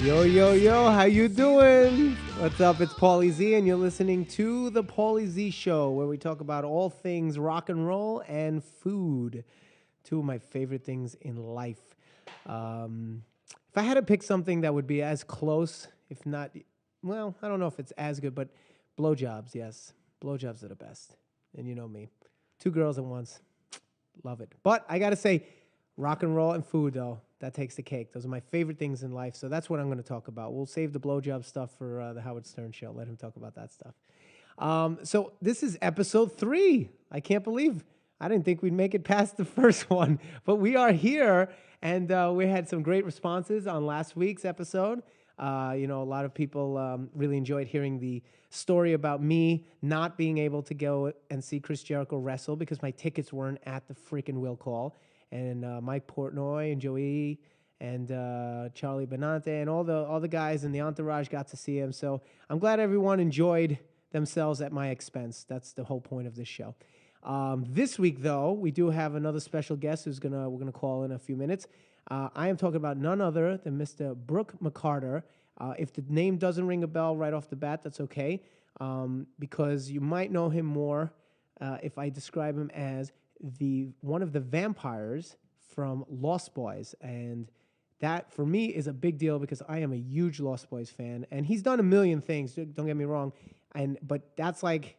Yo, yo, yo, how you doing? What's up? It's Paulie Z, and you're listening to The Paulie Z Show, where we talk about all things rock and roll and food. Two of my favorite things in life. If I had to pick something that would be as close, if not, well, I don't know if it's as good, but blowjobs, yes. Blowjobs are the best. And you know me. Two girls at once. Love it. But I got to say, rock and roll and food, though, that takes the cake. Those are my favorite things in life. So that's what I'm going to talk about. We'll save the blowjob stuff for the Howard Stern show. Let him talk about that stuff. So this is episode 3. I can't believe I didn't think we'd make it past the first one. But we are here, and we had some great responses on last week's episode. A lot of people really enjoyed hearing the story about me not being able to go and see Chris Jericho wrestle because my tickets weren't at the freaking will call. And Mike Portnoy and Joey and Charlie Benante and all the guys in the entourage got to see him. So I'm glad everyone enjoyed themselves at my expense. That's the whole point of this show. This week, though, we do have another special guest we're gonna call in a few minutes. I am talking about none other than Mr. Brooke McCarter. If the name doesn't ring a bell right off the bat, that's okay, because you might know him more if I describe him as one of the vampires from Lost Boys. And that, for me, is a big deal because I am a huge Lost Boys fan. And he's done a million things, don't get me wrong. But that's like,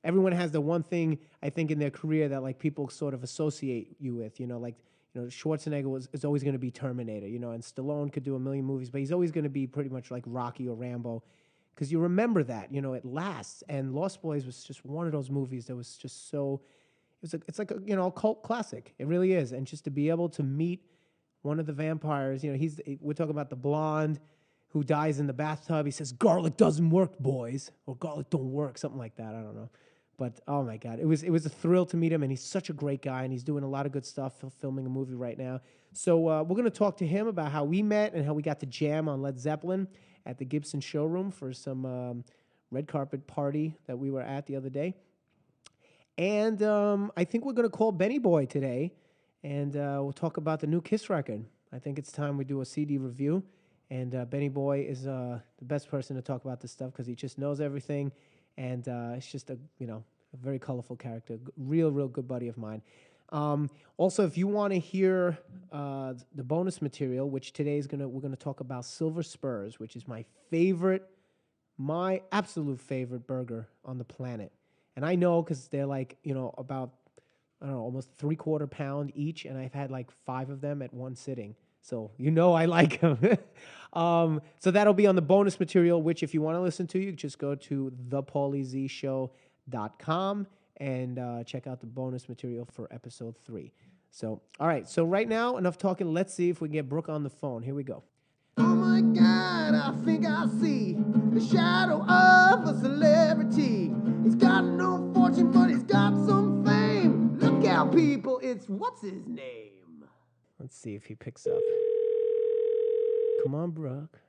everyone has the one thing, I think, in their career that, like, people sort of associate you with, Schwarzenegger is always going to be Terminator, and Stallone could do a million movies, but he's always going to be pretty much like Rocky or Rambo because you remember that, it lasts. And Lost Boys was just one of those movies that was just so, it's like a cult classic. It really is. And just to be able to meet one of the vampires, we're talking about the blonde who dies in the bathtub. He says, "Garlic doesn't work, boys," or "Garlic don't work," something like that. I don't know. But, oh, my God, it was a thrill to meet him, and he's such a great guy, and he's doing a lot of good stuff, filming a movie right now. So we're going to talk to him about how we met and how we got to jam on Led Zeppelin at the Gibson showroom for some red carpet party that we were at the other day. And I think we're going to call Bennie Boy today, and we'll talk about the new Kiss record. I think it's time we do a CD review, and Bennie Boy is the best person to talk about this stuff because he just knows everything. And it's just a very colorful character, real good buddy of mine. Also, if you want to hear the bonus material, which today we're gonna talk about Silver Spurs, which is my absolute favorite burger on the planet. And I know because they're like about almost 3/4 pound each, and I've had like 5 of them at one sitting. So I like them. So that'll be on the bonus material, which if you want to listen to, you just go to thepauliezshow.com and check out the bonus material for episode 3. So, all right. So right now, enough talking. Let's see if we can get Brooke on the phone. Here we go. Oh, my God, I think I see the shadow of a celebrity. He's got no fortune, but he's got some fame. Look out, people. It's what's his name? Let's see if he picks up. Come on, Brooke.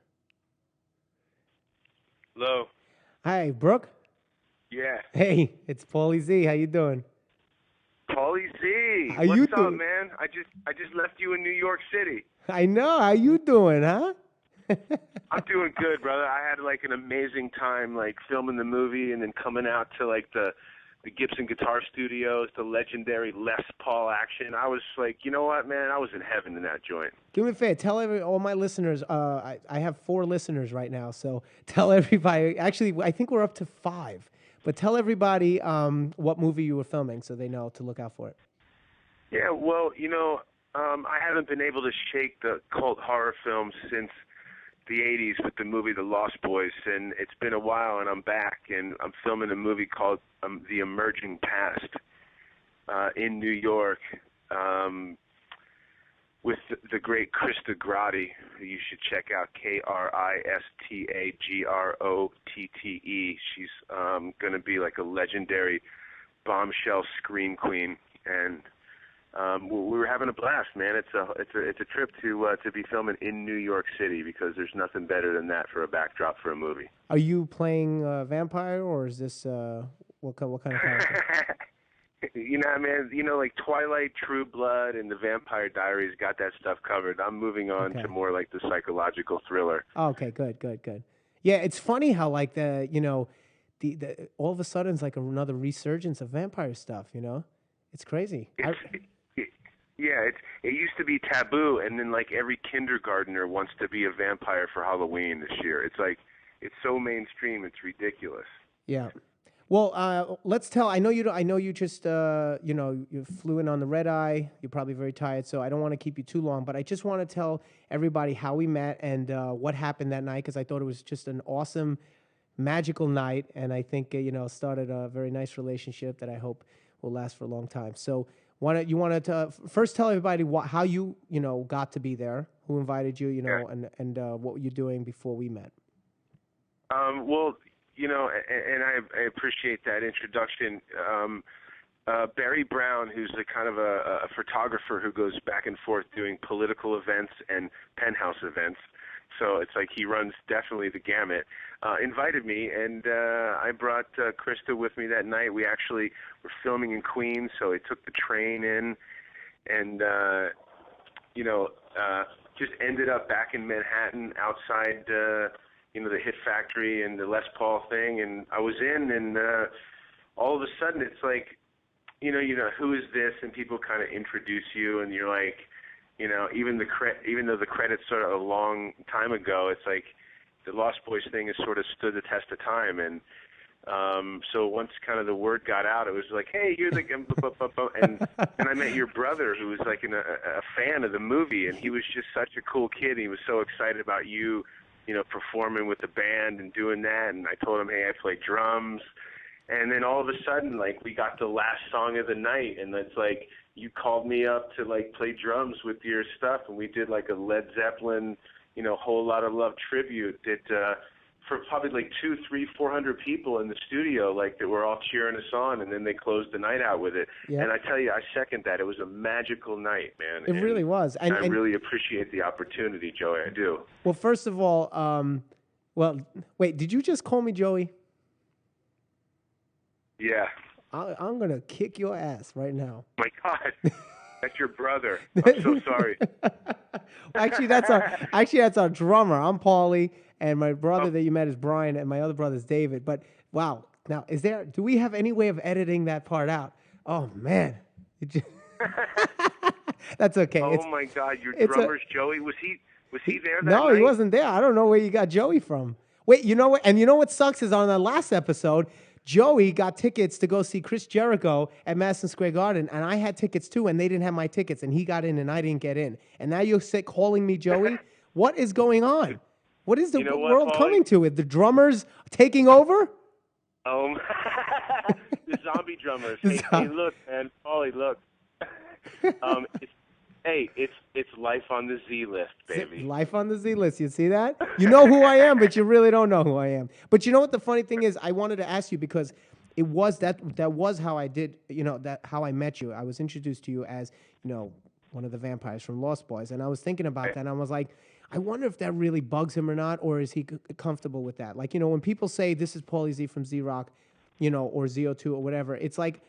Hello. Hi, Brooke. Yeah. Hey, it's Paulie Z. How you doing? Paulie Z. How What's you up, doing? man? I just left you in New York City. I know. How you doing, huh? I'm doing good, brother. I had like an amazing time like filming the movie and then coming out to like the Gibson Guitar Studios, the legendary Les Paul action. I was like, you know what, man? I was in heaven in that joint. Do me a favor. Tell all my listeners. I have 4 listeners right now, so tell everybody. Actually, I think we're up to 5. But tell everybody what movie you were filming so they know to look out for it. Yeah, well, I haven't been able to shake the cult horror film since the 80s with the movie The Lost Boys, and it's been a while, and I'm back, and I'm filming a movie called The Emerging Past in New York with the great Krista Grotte, who you should check out, Kristagrotte. She's going to be like a legendary bombshell scream queen, and we were having a blast, man. It's a trip to be filming in New York City because there's nothing better than that for a backdrop for a movie. Are you playing vampire, or is this what kind of character? You know, man, like Twilight, True Blood, and The Vampire Diaries got that stuff covered. I'm moving on to more like the psychological thriller. Okay, good. Yeah, it's funny how like the all of a sudden it's like another resurgence of vampire stuff. It's crazy. It used to be taboo, and then like every kindergartner wants to be a vampire for Halloween this year. It's like it's so mainstream, it's ridiculous. Yeah. Well, let's tell. I know you. I know you just. You flew in on the red eye. You're probably very tired, so I don't want to keep you too long. But I just want to tell everybody how we met and what happened that night, because I thought it was just an awesome, magical night, and I think started a very nice relationship that I hope will last for a long time. So, want to first tell everybody how you got to be there, who invited you, and what you're doing before we met. Well. And I appreciate that introduction. Barry Brown, who's a kind of a photographer who goes back and forth doing political events and penthouse events, so it's like he runs definitely the gamut, invited me, and I brought Krista with me that night. We actually were filming in Queens, so I took the train in, and just ended up back in Manhattan outside the Hit Factory and the Les Paul thing, and I was in, and all of a sudden it's like, who is this? And people kind of introduce you, and you're like, even though the credits sort of a long time ago, it's like the Lost Boys thing has sort of stood the test of time, and so once kind of the word got out, it was like, hey, you're the and I met your brother, who was like a fan of the movie, and he was just such a cool kid. He was so excited about you performing with the band and doing that. And I told him, hey, I play drums. And then all of a sudden, like, we got the last song of the night, and it's like you called me up to like play drums with your stuff, and we did like a Led Zeppelin, Whole Lot of Love tribute that for probably like 200, 300, 400 people in the studio, like, that were all cheering us on, and then they closed the night out with it. Yep. And I tell you, I second that. It was a magical night, man. It really was. And I really appreciate the opportunity, Joey. I do. Well, first of all, wait, did you just call me Joey? Yeah. I'm going to kick your ass right now. My God. That's your brother. I'm so sorry. Actually, that's our drummer. I'm Paulie, and my brother that you met is Brian, and my other brother is David. But wow, now do we have any way of editing that part out? Oh man, that's okay. Oh my God, your drummer's Joey. Was he there that No, night? he wasn't there. I don't know where you got Joey from. Wait, you know what? And you know what sucks is on the last episode, Joey got tickets to go see Chris Jericho at Madison Square Garden, and I had tickets too, and they didn't have my tickets, and he got in, and I didn't get in. And now you're calling me Joey? What is going on? What is the world coming to? With the drummers taking over? The zombie drummers. Hey, look, man, Paulie, look. It's life on the Z list, baby. Life on the Z list. You see that? You know who I am, but you really don't know who I am. But you know what the funny thing is? I wanted to ask you because it was that was how I did, how I met you. I was introduced to you as, one of the vampires from Lost Boys. And I was thinking about that, and I was like, I wonder if that really bugs him or not, or is he comfortable with that? Like, when people say this is Paulie Z from Z-Rock, or ZO2 or whatever, it's like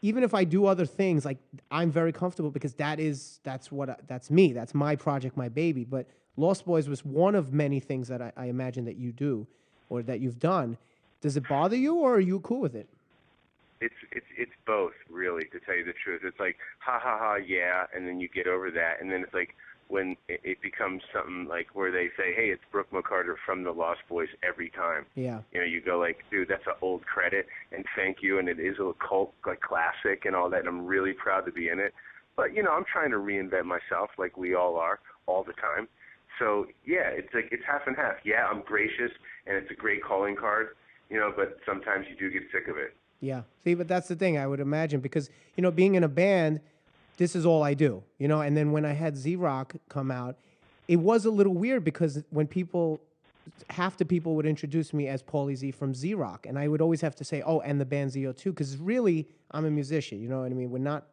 even if I do other things, like, I'm very comfortable because that's me. That's my project, my baby. But Lost Boys was one of many things that I imagine that you do or that you've done. Does it bother you, or are you cool with it? It's both, really, to tell you the truth. It's like, ha, ha, ha, yeah, and then you get over that. And then it's like when it becomes something like where they say, hey, it's Brooke McCarter from the Lost Boys every time. Yeah. You go like, dude, that's an old credit, and thank you, and it is a cult like classic and all that, and I'm really proud to be in it. But, I'm trying to reinvent myself like we all are all the time. So, yeah, it's like it's half and half. Yeah, I'm gracious, and it's a great calling card, but sometimes you do get sick of it. Yeah. See, but that's the thing, I would imagine, because, being in a band, this is all I do, and then when I had Z-Rock come out, it was a little weird because when half the people would introduce me as Paulie Z from Z-Rock, and I would always have to say, oh, and the band ZO2, because really, I'm a musician, you know what I mean? We're not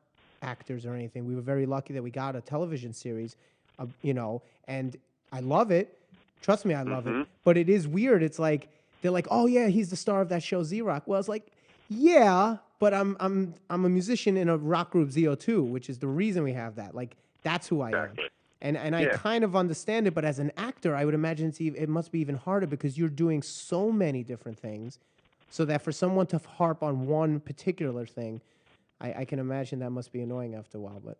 actors or anything. We were very lucky that we got a television series, and I love it. Trust me, I love it. But it is weird. It's like, they're like, oh, yeah, he's the star of that show Z-Rock. Well, it's like, Yeah, but I'm a musician in a rock group ZO2, which is the reason we have that. Like that's who I am. Exactly. And I kind of understand it, but as an actor, I would imagine it must be even harder because you're doing so many different things, so that for someone to harp on one particular thing, I can imagine that must be annoying after a while. But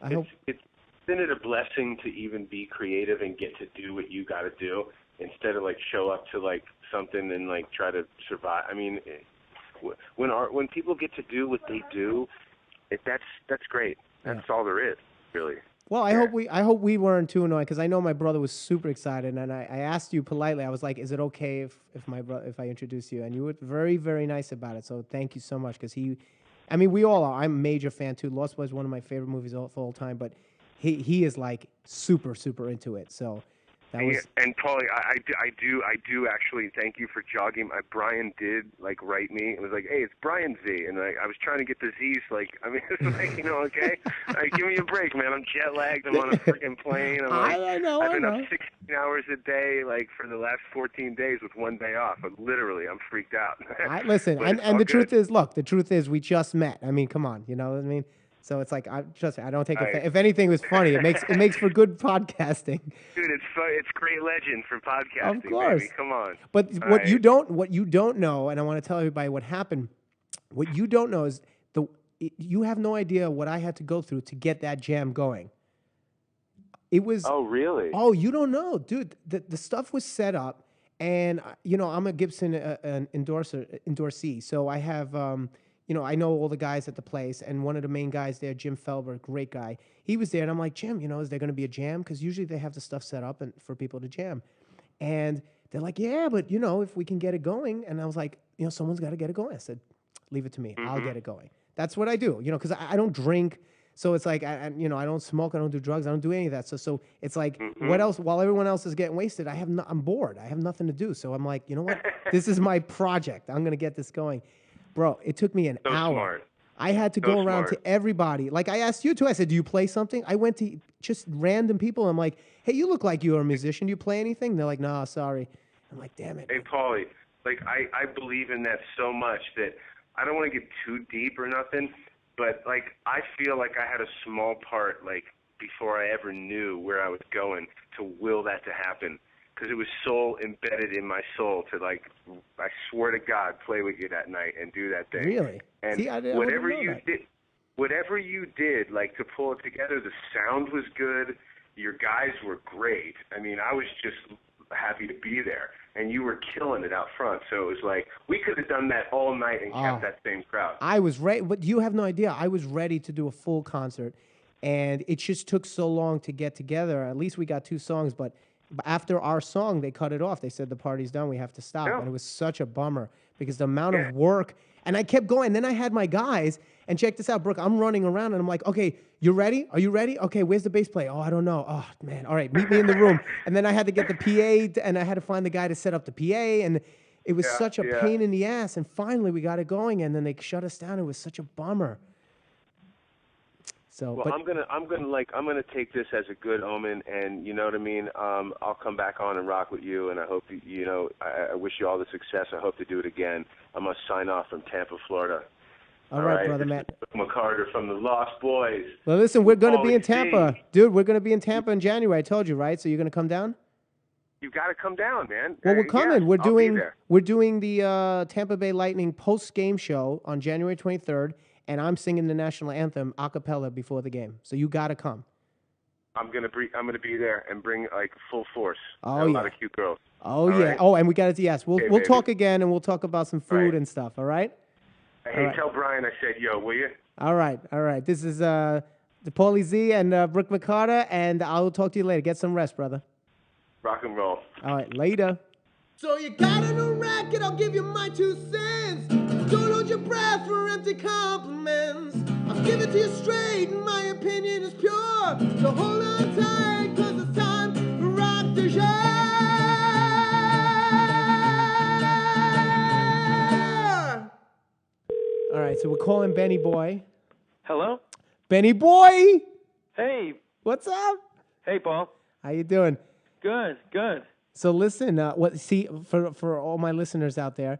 I hope isn't it a blessing to even be creative and get to do what you got to do instead of like show up to like something and like try to survive? I mean, when people get to do what they do, that's great. That's all there is, really. Well, I hope we weren't too annoying because I know my brother was super excited, and I asked you politely. I was like, "Is it okay if I introduce you?" And you were very, very nice about it. So thank you so much because we all are. I'm a major fan too. Lost Boys is one of my favorite movies of all time, but he is like super, super into it. So that was. And Paulie, I do actually thank you for jogging. Brian did like write me. It was like, hey, it's Brian Z, and I was trying to get the Z's. Like, I mean, it's like, okay, like, give me a break, man. I'm jet lagged. I'm on a freaking plane. I know. I've been up 16 hours a day, like for the last 14 days with one day off. I'm freaked out. Listen, and the truth is, look, the truth is, we just met. I mean, come on, you know what I mean? So it's like I don't take offense. If anything was funny, it makes for good podcasting. Dude, it's great legend for podcasting. Of course, baby. Come on. But what you don't know, and I want to tell everybody what happened. What you don't know is you have no idea what I had to go through to get that jam going. It was. Oh really? Oh, you don't know, dude. The stuff was set up, and I'm a Gibson endorsee, so I have. I know all the guys at the place, and one of the main guys there, Jim Felber, great guy. He was there, and I'm like, Jim, is there going to be a jam? Because usually they have the stuff set up and for people to jam. And they're like, yeah, but, if we can get it going. And I was like, someone's got to get it going. I said, leave it to me. I'll get it going. That's what I do, because I don't drink. So it's like, I don't smoke. I don't do drugs. I don't do any of that. So it's like, what else? While everyone else is getting wasted, I'm bored. I have nothing to do. So I'm like, you know what? This is my project. I'm going to get this going. Bro, it took me an hour. Smart. I had to go around to everybody. Like I asked you too. I said, do you play something? I went to just random people. I'm like, hey, you look like you're a musician. Do you play anything? They're like, nah, sorry. I'm like, damn it. Hey, Paulie, like I believe in that so much that I don't want to get too deep or nothing, but like I feel like I had a small part like before I ever knew where I was going to will that to happen. Because it was so embedded in my soul to, like, I swear to God, play with you that night and do that thing. Really? And See, whatever you did, like, to pull it together, the sound was good. Your guys were great. I mean, I was just happy to be there. And you were killing it out front. So it was like, we could have done that all night and kept that same crowd. I was ready. But you have no idea. I was ready to do a full concert. And it just took so long to get together. At least we got 2 songs, but after our song, they cut it off. They said the party's done. We have to stop. Yeah. And it was such a bummer because the amount of work. And I kept going. Then I had my guys. And check this out, Brooke. I'm running around, and I'm like, okay, you ready? Are you ready? Okay, where's the bass player? Oh, I don't know. Oh, man. All right, meet me in the room. And then I had to get the PA, and I had to find the guy to set up the PA. And it was such a pain in the ass. And finally, we got it going, and then they shut us down. It was such a bummer. So, well, I'm gonna take this as a good omen, and you know what I mean. I'll come back on and rock with you, and I hope I wish you all the success. I hope to do it again. I must sign off from Tampa, Florida. All right, brother Matt. Brooke McCarter from the Lost Boys. Well, listen, we're gonna be in Tampa, dude. We're gonna be in Tampa in January. I told you, right? So you're gonna come down? You got to come down, man. Well, we're coming. Yeah, we're doing the Tampa Bay Lightning post-game show on January 23rd. And I'm singing the national anthem a cappella before the game. So you got to come. I'm gonna be there and bring like full force. Oh, a lot of cute girls. Oh, yeah. Right? Oh, and we got to, yes. We'll talk again, and we'll talk about some food and stuff, all right? Hey, tell Brian I said yo, will you? All right. This is the Paulie Z and Brooke McCarter, and I'll talk to you later. Get some rest, brother. Rock and roll. All right, later. So you got a new racket, I'll give you my 2 cents. Don't hold your breath for empty compliments. I'll give it to you straight, and my opinion is pure. So hold on tight, cause it's time for Rock de Jour. All right, so we're calling Bennie Boy. Hello? Bennie Boy! Hey. What's up? Hey, Paul. How you doing? Good. So listen, for all my listeners out there,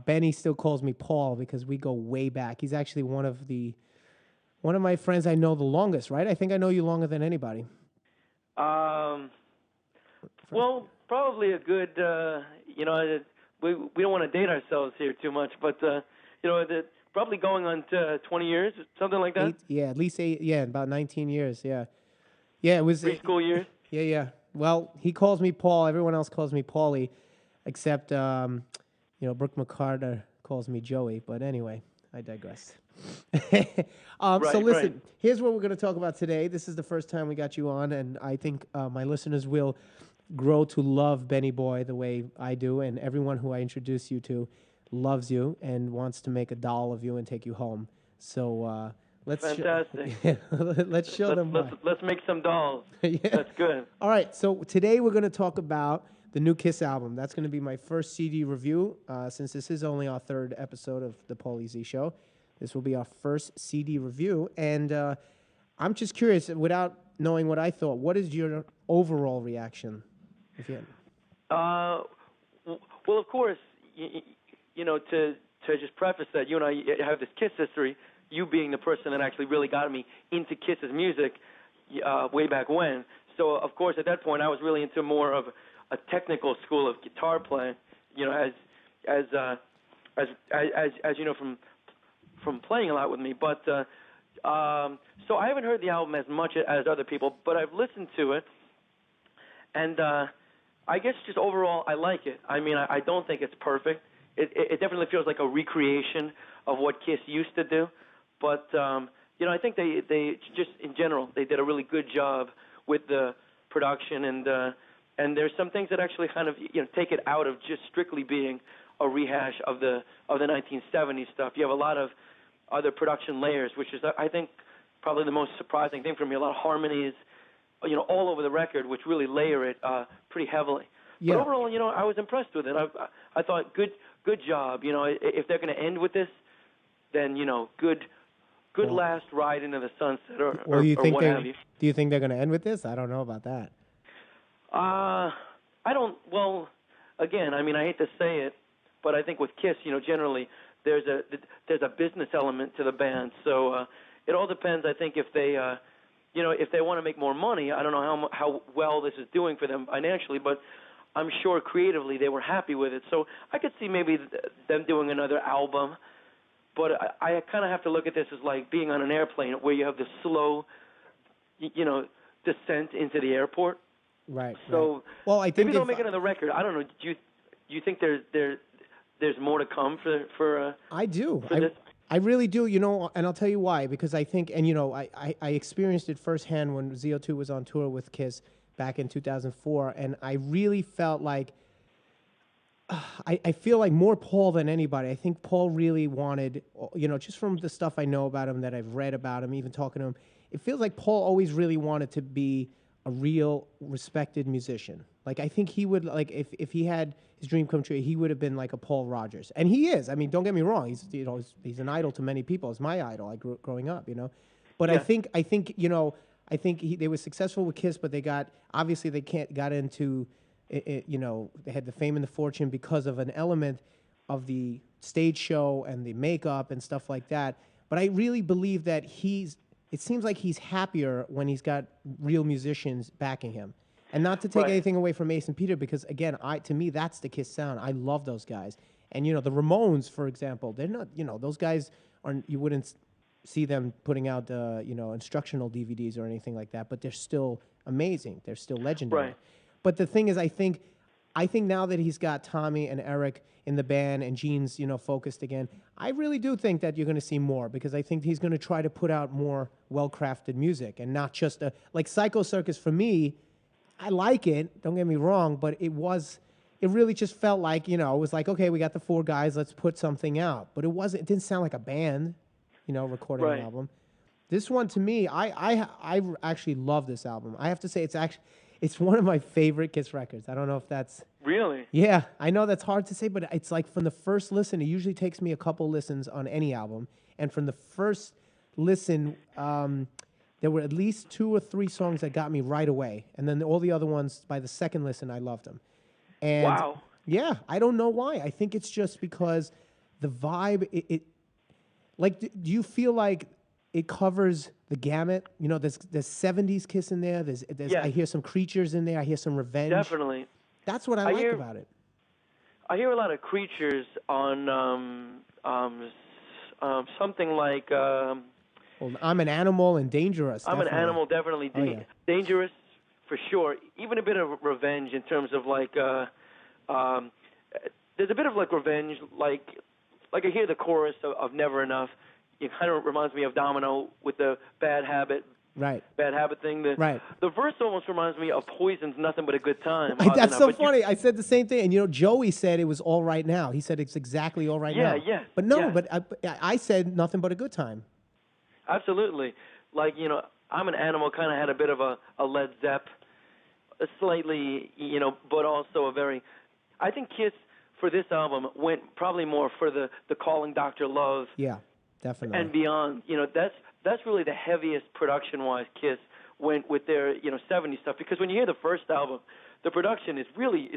Benny still calls me Paul because we go way back. He's actually one of my friends I know the longest, right? I think I know you longer than anybody. Well, probably a good, we don't want to date ourselves here too much, but, probably going on to 20 years, something like that. At least 8, about 19 years, yeah. Yeah, it was... Preschool years? Yeah. Well, he calls me Paul. Everyone else calls me Paulie, except, Brooke McCarter calls me Joey. But anyway, I digress. So listen, here's what we're going to talk about today. This is the first time we got you on, and I think my listeners will grow to love Bennie Boy the way I do, and everyone who I introduce you to loves you and wants to make a doll of you and take you home. So let's let's show them. Let's make some dolls. Yeah. That's good. All right. So today we're going to talk about the new Kiss album. That's going to be my first CD review. Since this is only our third episode of the Paulie Z Show, this will be our first CD review. And I'm just curious, without knowing what I thought, what is your overall reaction? Well, of course, to just preface that, you and I have this Kiss history, you being the person that actually really got me into Kiss's music way back when. So, of course, at that point, I was really into more of a technical school of guitar playing, as you know from playing a lot with me. But so I haven't heard the album as much as other people, but I've listened to it, and I guess just overall I like it. I mean, I don't think it's perfect. It definitely feels like a recreation of what Kiss used to do, but I think they just in general they did a really good job with the production, and there's some things that actually kind of take it out of just strictly being a rehash of the 1970s stuff. You have a lot of other production layers, which is I think probably the most surprising thing for me. A lot of harmonies, all over the record, which really layer it pretty heavily. Yeah. But overall, I was impressed with it. I thought good job. If they're going to end with this, then good last ride into the sunset or what have you. Do you think they're going to end with this? I don't know about that. I don't. Well, again, I mean, I hate to say it, but I think with Kiss, generally there's a business element to the band. So it all depends. I think if they if they want to make more money, I don't know how well this is doing for them financially, but I'm sure creatively they were happy with it. So I could see maybe them doing another album, but I kind of have to look at this as like being on an airplane where you have the slow, descent into the airport. Right. So right. Well, I think maybe they'll make another record. I don't know. Do you think there's more to come for I do. For this? I really do, and I'll tell you why. Because I think, and I experienced it firsthand when ZO2 was on tour with Kiss back in 2004, and I really felt like, I feel like more Paul than anybody. I think Paul really wanted, just from the stuff I know about him, that I've read about him, even talking to him, it feels like Paul always really wanted to be a real respected musician. Like, I think he would, like, if he had his dream come true, he would have been like a Paul Rogers. And he is. I mean, don't get me wrong. He's, he's an idol to many people. It's my idol. I grew growing up, But yeah. I think they were successful with Kiss, but they got into, they had the fame and the fortune because of an element of the stage show and the makeup and stuff like that. But I really believe that it seems like he's happier when he's got real musicians backing him. And not to take anything away from Ace and Peter, because again, to me, that's the Kiss sound. I love those guys. And the Ramones, for example, they're not, those guys you wouldn't see them putting out, instructional DVDs or anything like that, but they're still amazing. They're still legendary. Right. But the thing is, I think now that he's got Tommy and Eric in the band and Gene's, focused again, I really do think that you're going to see more, because I think he's going to try to put out more well-crafted music and not just like Psycho Circus for me. I like it, don't get me wrong, but it really just felt like, it was like, okay, we got the 4 guys, let's put something out. But it didn't sound like a band, recording an album. This one, to me, I actually love this album. I have to say it's one of my favorite Kiss records. I don't know if that's... Really? Yeah, I know that's hard to say, but it's like from the first listen, it usually takes me a couple listens on any album. And from the first listen, there were at least 2 or 3 songs that got me right away. And then all the other ones, by the second listen, I loved them. And wow. Yeah, I don't know why. I think it's just because the vibe. Like, do you feel like it covers the gamut? You know, there's 70s Kiss in there. There's Yes. I hear some Creatures in there. I hear some Revenge. Definitely. That's what I like about it. I hear a lot of Creatures on something like. Well, I'm an Animal and Dangerous. I'm an Animal, definitely. Dangerous, for sure. Even a bit of Revenge in terms of like. There's a bit of like Revenge, like I hear the chorus of Never Enough. It kind of reminds me of Domino with the Bad Habit. Right. Bad Habit thing. Right. The verse almost reminds me of Poison's Nothing But a Good Time. That's so funny. I said the same thing. And, you know, Joey said it was All Right Now. He said it's exactly All Right Now. Yeah. But no, yeah. but I said Nothing But a Good Time. Absolutely. Like, you know, I'm an Animal kind of had a bit of a Led Zepp, a slightly, you know, but also a very... I think Kiss, for this album, went probably more for the Calling Dr. Love. Yeah, definitely. And beyond. You know, that's really the heaviest production-wise Kiss went with their, you know, 70s stuff. Because when you hear the first album, the production is really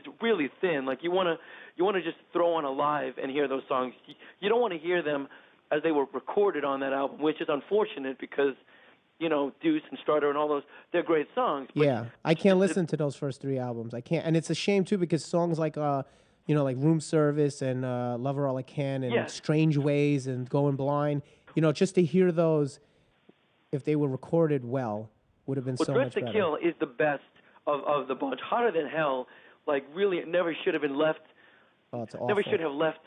thin. Like, you want to just throw on a live and hear those songs. You don't want to hear them as they were recorded on that album, which is unfortunate because, you know, Deuce and Strutter and all those, they're great songs. Yeah, I can't listen to those first three albums. I can't. And it's a shame, too, because songs like, you know, like Room Service and Love Her All I Can and Strange Ways and Going Blind, you know, just to hear those, if they were recorded well, would have been so much better. Dress to Kill is the best of the bunch. Hotter Than Hell, like, really, it never should have been left. Oh, it's awful. Never should have left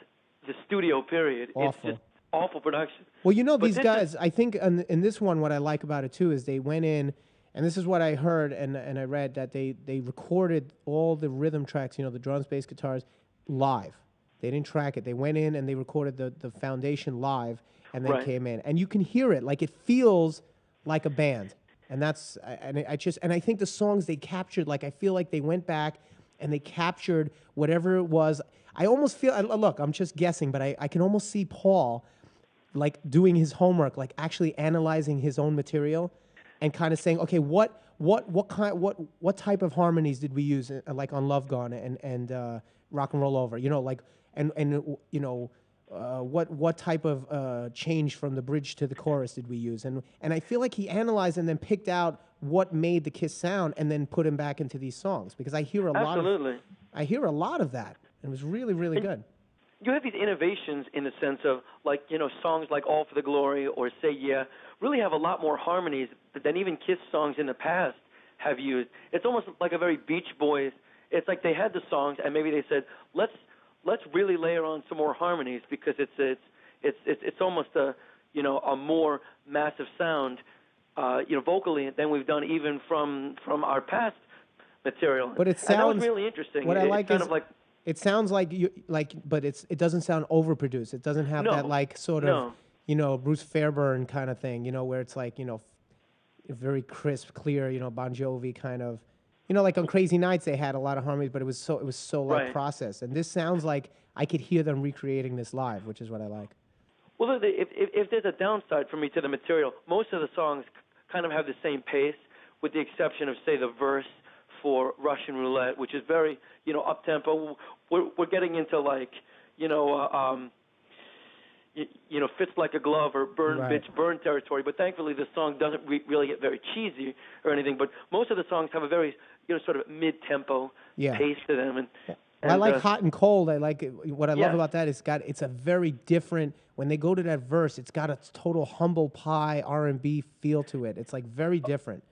the studio, period. Awful. It's just awful production. Well, you know, these guys, I think in this one, what I like about it, too, is they went in, and this is what I heard and I read, that they recorded all the rhythm tracks, you know, the drums, bass, guitars, live. They didn't track it. They went in and they recorded the foundation live and then came in. And you can hear it. Like, it feels like a band. And that's, and I think the songs they captured, like, I feel like they went back and they captured whatever it was. I almost feel, look, I'm just guessing, but I can almost see Paul, like, doing his homework, like actually analyzing his own material and kind of saying, okay, what type of harmonies did we use, like on Love Gone and Rock and Roll Over, you know, like, and you know, what type of change from the bridge to the chorus did we use? And I feel like he analyzed and then picked out what made the Kiss sound and then put him back into these songs, because I hear a lot of that. And it was really, really good. You have these innovations in the sense of, like, you know, songs like All for the Glory or Say Yeah really have a lot more harmonies than even Kiss songs in the past have used. It's almost like a very Beach Boys. It's like they had the songs and maybe they said, let's really layer on some more harmonies, because it's almost a, you know, a more massive sound, you know, vocally than we've done even from our past material. But it sounds, and that was really interesting. What I like is, kind of like, it sounds like but it doesn't sound overproduced. It doesn't have that, like, sort of, you know, Bruce Fairbairn kind of thing, you know, where it's like, you know, very crisp, clear, you know, Bon Jovi kind of, you know, like on Crazy Nights they had a lot of harmonies, but it was so like processed. And this sounds like I could hear them recreating this live, which is what I like. Well, if there's a downside for me to the material, most of the songs kind of have the same pace, with the exception of, say, the verse for Russian Roulette, which is very, you know, up-tempo. We're getting into, like, you know, you know, Fits Like a Glove or Burn Bitch Burn territory. But thankfully the song doesn't really get very cheesy or anything. But most of the songs have a very, you know, sort of mid-tempo pace to them. And I like Hot and Cold. I like it. What I love about that is it's a very different, when they go to that verse, it's got a total humble pie R&B feel to it. It's like very different.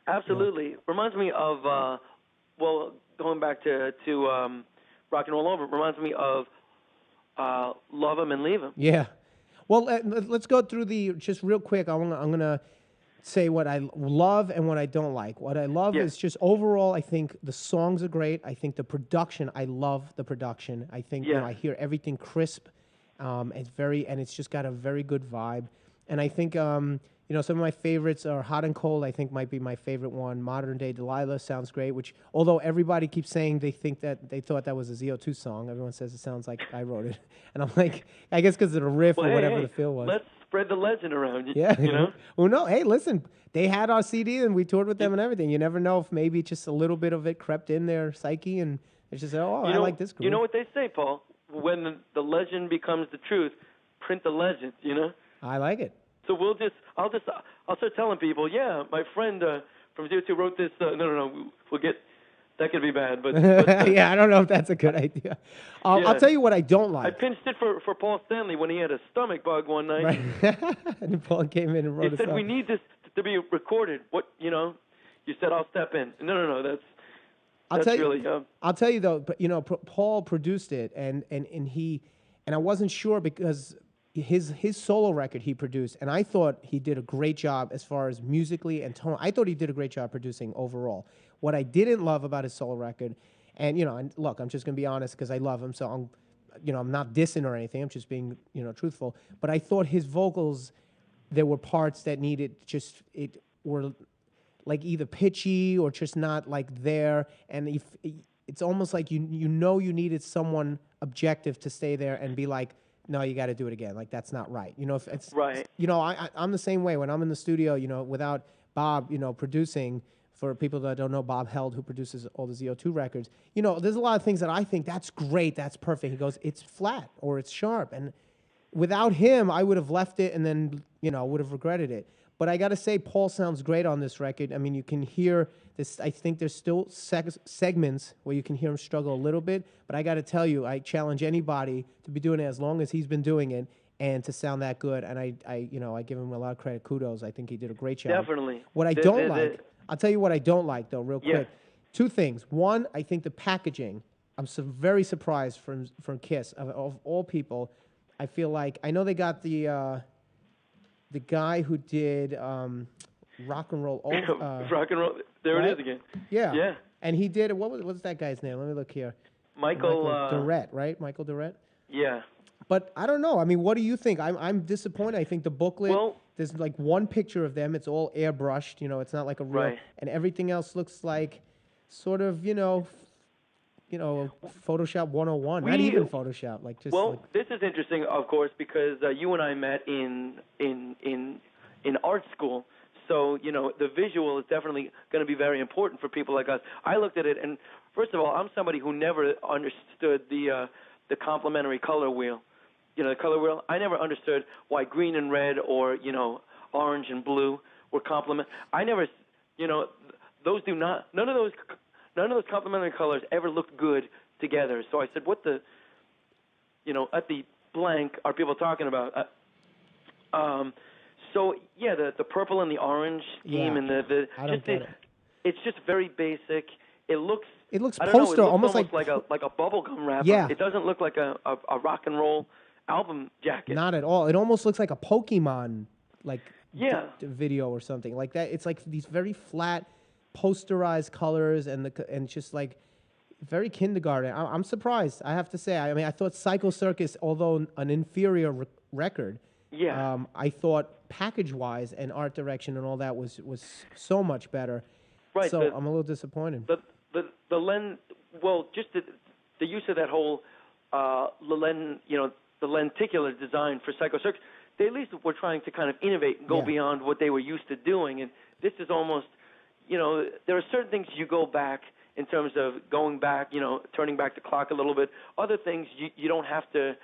Absolutely. Reminds me of, well, going back to Rock and Roll Over, it reminds me of Love 'Em and Leave 'Em. Yeah. Well, let's go through just real quick. I'm going to say what I love and what I don't like. What I love is just overall, I think the songs are great. I think the production, I love the production. I think, you know, I hear everything crisp. It's just got a very good vibe. And I think, you know, some of my favorites are Hot and Cold, I think might be my favorite one. Modern Day Delilah sounds great, which, although everybody keeps saying they thought that was a ZO2 song, everyone says it sounds like I wrote it. And I'm like, I guess because of the riff or whatever the feel was. Let's spread the legend around. Yeah. You know? Well, no, hey, listen, they had our CD and we toured with them and everything. You never know if maybe just a little bit of it crept in their psyche and It's just, I like this group. You know what they say, Paul? When the legend becomes the truth, print the legend, you know? I like it. So I'll start telling people, yeah, my friend from 02 wrote this. No, we'll get, that could be bad, but yeah, I don't know if that's a good idea. I'll tell you what I don't like. I pinched it for Paul Stanley when he had a stomach bug one night. Right. And Paul came in and wrote He said, we need this to be recorded. What, you know, you said I'll step in. No, that's I'll tell really, you. I'll tell you though, but you know, Paul produced it, and I wasn't sure because his solo record he produced, and I thought he did a great job as far as musically and tone. I thought he did a great job producing overall. What I didn't love about his solo record, and you know, and look, I'm just gonna be honest because I love him, so I'm not dissing or anything. I'm just being truthful. But I thought his vocals, there were parts that were like either pitchy or just not like there, and it's almost like you needed someone objective to stay there and be like, no, you got to do it again. Like that's not right. If it's right. I'm the same way when I'm in the studio. Without Bob, producing. For people that don't know, Bob Held, who produces all the ZO2 records, there's a lot of things that I think that's great, that's perfect. He goes, it's flat or it's sharp, and without him, I would have left it and then would have regretted it. But I got to say, Paul sounds great on this record. I mean, you can hear this. I think there's still segments where you can hear him struggle a little bit. But I got to tell you, I challenge anybody to be doing it as long as he's been doing it and to sound that good. And I give him a lot of credit. Kudos. I think he did a great job. Definitely. What I don't like, I'll tell you what I don't like though, real quick. Two things. One, I think the packaging. I'm very surprised from Kiss of all people. I feel like I know they got the guy who did rock and roll. Rock and roll. There right? It is again. Yeah. Yeah. And he did what's that guy's name? Let me look here. Michael Durrett, right? Michael Durrett. Yeah. But I don't know. I mean, what do you think? I'm disappointed. I think the booklet. There's like one picture of them. It's all airbrushed. It's not like a real. Right. And everything else looks like sort of Photoshop 101. Not even Photoshop. Like just. Well, this is interesting, of course, because you and I met in art school. So the visual is definitely going to be very important for people like us. I looked at it, and first of all, I'm somebody who never understood the complementary color wheel. The color wheel. I never understood why green and red or orange and blue were complement. I never, those do not. None of those complementary colors ever looked good together. So I said, what the, at the blank are people talking about? So yeah, the purple and the orange scheme and the I don't get it. It's just very basic. It looks poster, almost like a bubblegum wrapper. Yeah. It doesn't look like a rock and roll album jacket. Not at all. It almost looks like a Pokemon video or something like that. It's like these very flat posterized colors and just like very kindergarten. I'm surprised, I have to say. I mean, I thought Psycho Circus, although an inferior record, I thought package-wise and art direction and all that was so much better. Right. So I'm a little disappointed. The lens, just the use of that whole the lenticular design for Psycho Circus, they at least were trying to kind of innovate and go beyond what they were used to doing. And this is almost, there are certain things you go back in terms of going back, turning back the clock a little bit. Other things you don't have to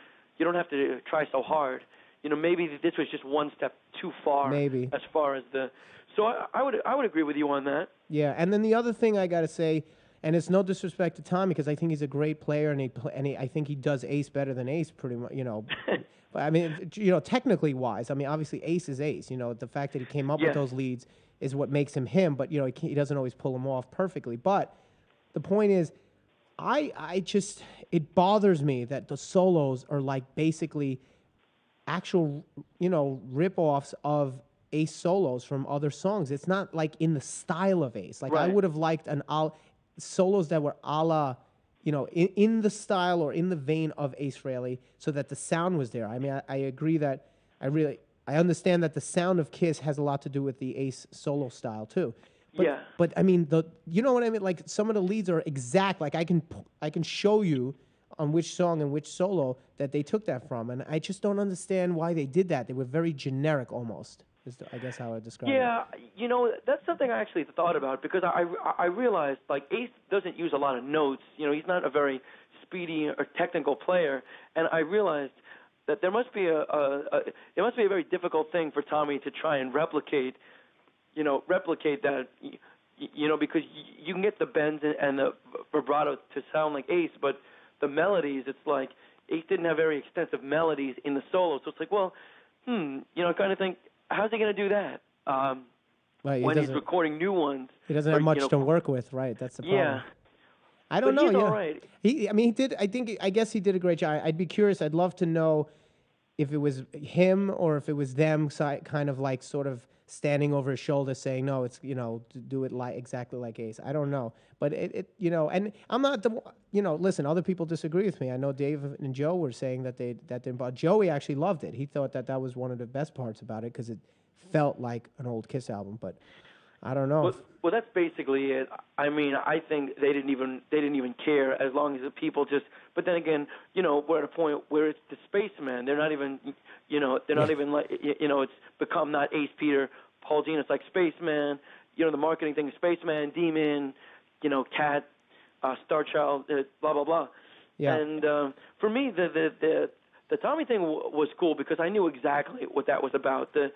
try so hard. Maybe this was just one step too far. Maybe as far as the. So I would agree with you on that. Yeah, and then the other thing I got to say, and it's no disrespect to Tommy because I think he's a great player and I think he does Ace better than Ace pretty much. But I mean, technically wise, I mean, obviously Ace is Ace. The fact that he came up with those leads is what makes him him. But he doesn't always pull them off perfectly. But the point is, it bothers me that the solos are like basically actual rip-offs of Ace solos from other songs. It's not like in the style of Ace. Like I would have liked solos that were a la, in the style or in the vein of Ace Frehley, so that the sound was there. I mean, I agree that I understand that the sound of Kiss has a lot to do with the Ace solo style too. But, But I mean, you know what I mean? Like some of the leads are exact. Like I can show you on which song and which solo that they took that from, and I just don't understand why they did that. They were very generic almost. I guess how I describe it. Yeah, that's something I actually thought about because I realized like Ace doesn't use a lot of notes. He's not a very speedy or technical player, and I realized that there must be a very difficult thing for Tommy to try and replicate that. Because you can get the bends and the vibrato to sound like Ace, but the melodies, it's like Ace didn't have very extensive melodies in the solo, so it's like, well, I kind of think, how's he going to do that when he's recording new ones? He doesn't have much to work with, right? That's the problem. Yeah. I don't know. He's all right. He did. I guess he did a great job. I'd be curious. I'd love to know if it was him or if it was them, kind of like sort of standing over his shoulder saying, no, it's, do it exactly like Ace. I don't know. But and I'm not listen, other people disagree with me. I know Dave and Joe were saying but Joey actually loved it. He thought that was one of the best parts about it because it felt like an old Kiss album, but I don't know. Well, that's basically it. I mean, I think they didn't even care as long as the people just. But then again, we're at a point where it's the Spaceman. They're not even, not even like, it's become not Ace, Peter, Paul Gene. It's like Spaceman. The marketing thing is Spaceman, Demon, Cat, Star Child, blah blah blah. Yeah. And for me, the Tommy thing was cool because I knew exactly what that was about. The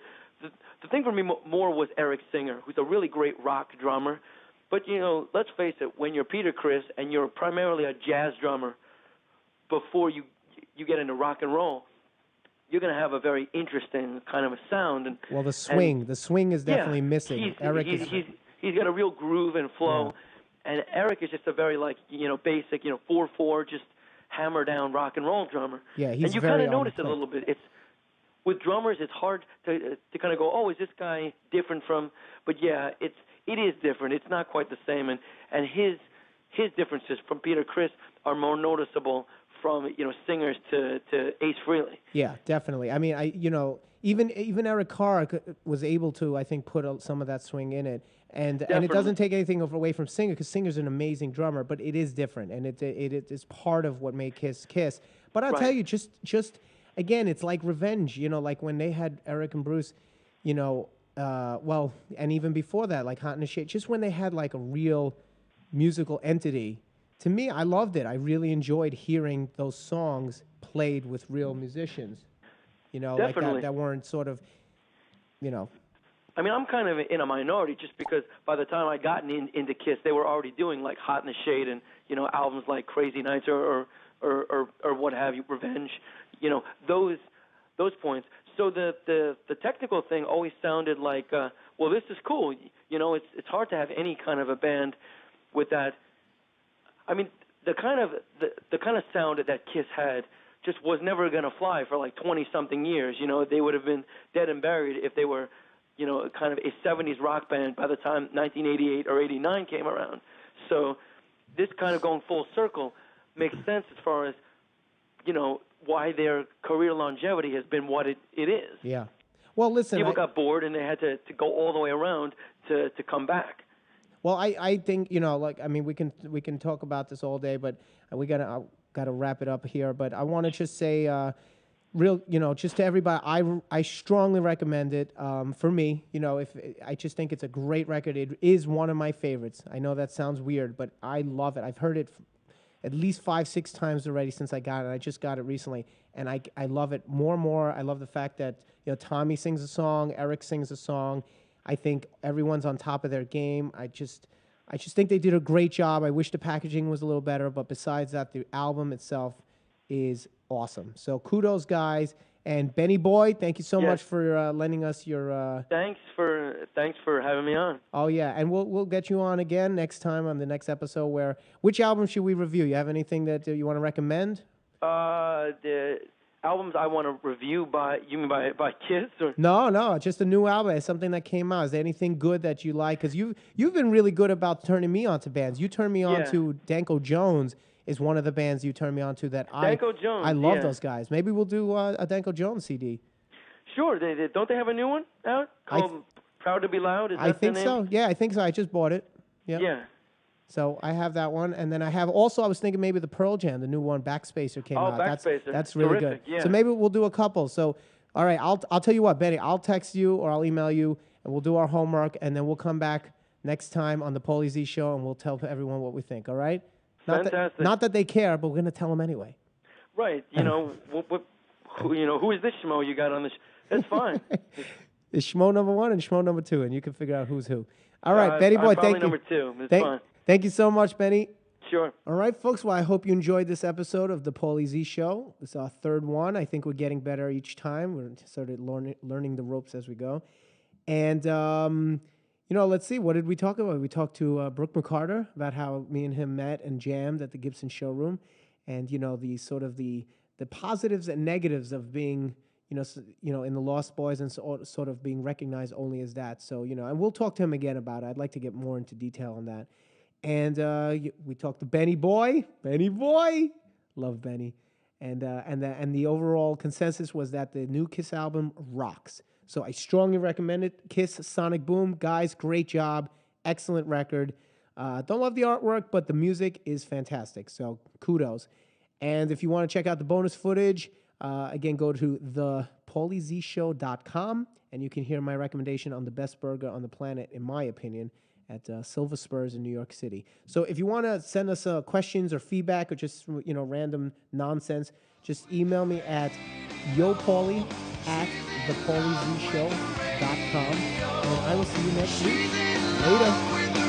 thing for me more was Eric Singer, who's a really great rock drummer. But, let's face it, when you're Peter Criss and you're primarily a jazz drummer before you get into rock and roll, you're going to have a very interesting kind of a sound. Well, the swing is definitely missing. He's got a real groove and flow. Yeah. And Eric is just a very, basic, 4/4, just hammer down rock and roll drummer. Yeah, he's and you kind of notice it a little bit. With drummers, it's hard to kind of go, oh, is this guy different from? But yeah, it is different. It's not quite the same, and his differences from Peter Criss are more noticeable from singers to Ace Frehley. Yeah, definitely. I mean, even Eric Carr was able to, I think, put some of that swing in it, and it doesn't take anything away from Singer because Singer's an amazing drummer, but it is different, and it is part of what made Kiss Kiss. But I'll tell you, just again, it's like Revenge, like when they had Eric and Bruce, and even before that, like Hot in the Shade, just when they had like a real musical entity. To me, I loved it. I really enjoyed hearing those songs played with real musicians, like that weren't sort of, I mean, I'm kind of in a minority just because by the time I gotten into Kiss, they were already doing like Hot in the Shade and, albums like Crazy Nights or what have you, Revenge. Those points. So the technical thing always sounded like, well, this is cool. It's hard to have any kind of a band with that. I mean, the kind of sound that Kiss had just was never going to fly for like 20-something years. They would have been dead and buried if they were, kind of a 70s rock band by the time 1988 or 89 came around. So this kind of going full circle makes sense as far as, why their career longevity has been what it is. Yeah. Well, listen. People got bored and they had to go all the way around to come back. Well, I think, we can talk about this all day, but we gotta wrap it up here. But I want to just say, just to everybody, I strongly recommend it. For me, if I just think it's a great record. It is one of my favorites. I know that sounds weird, but I love it. I've heard it at least 5-6 times already since I got it. I just got it recently, and I love it more and more. I love the fact that Tommy sings a song, Eric sings a song. I think everyone's on top of their game. I just think they did a great job. I wish the packaging was a little better, but besides that, the album itself is awesome. So kudos, guys. And Bennie Boy, thank you so much for lending us your. Thanks for having me on. Oh yeah, and we'll get you on again next time on the next episode. Which album should we review? You have anything that you want to recommend? The albums I want to review by Kiss or no, just a new album. It's something that came out. Is there anything good that you like? Because you've been really good about turning me on to bands. You turned me on to Danko Jones. Is one of the bands you turned me on to that Danko Jones, I love those guys. Maybe we'll do a Danko Jones CD. Sure. Don't they have a new one out called Proud to Be Loud? Is that I think the name? so. Yeah, I think so. I just bought it. Yep. Yeah. So I have that one. And then I was thinking maybe the Pearl Jam, the new one, Backspacer came out. Backspacer. That's really terrific. good. Yeah. So maybe we'll do a couple. So All right, I'll tell you what, Benny. I'll text you or I'll email you, and we'll do our homework, and then we'll come back next time on the Paulie Z Show, and we'll tell everyone what we think. All right? Fantastic. Not that they care, but we're gonna tell them anyway. Right. You know, who is this schmo you got on this? That's fine. It's schmo number 1 and schmo number 2, and you can figure out who's who. All right, Benny Boy, thank you. Number 2. It's fine. Thank you so much, Benny. Sure. All right, folks. Well, I hope you enjoyed this episode of the Paulie Z Show. It's our third one. I think we're getting better each time. We're sort of learning the ropes as we go. And, let's see. What did we talk about? We talked to Brooke McCarter about how me and him met and jammed at the Gibson showroom. And, the sort of the positives and negatives of being, in the Lost Boys and sort of being recognized only as that. So, and we'll talk to him again about it. I'd like to get more into detail on that. And we talked to Bennie Boy. Bennie Boy. Love Benny. And the overall consensus was that the new Kiss album rocks. So I strongly recommend it. Kiss Sonic Boom. Guys, great job. Excellent record. Don't love the artwork, but the music is fantastic. So kudos. And if you want to check out the bonus footage, again, go to thepauliezshow.com, and you can hear my recommendation on the best burger on the planet, in my opinion, at Silver Spurs in New York City. So if you want to send us questions or feedback or just random nonsense, just email me at yopaulie@thepauliezshow.com, and I will see you next week. Later.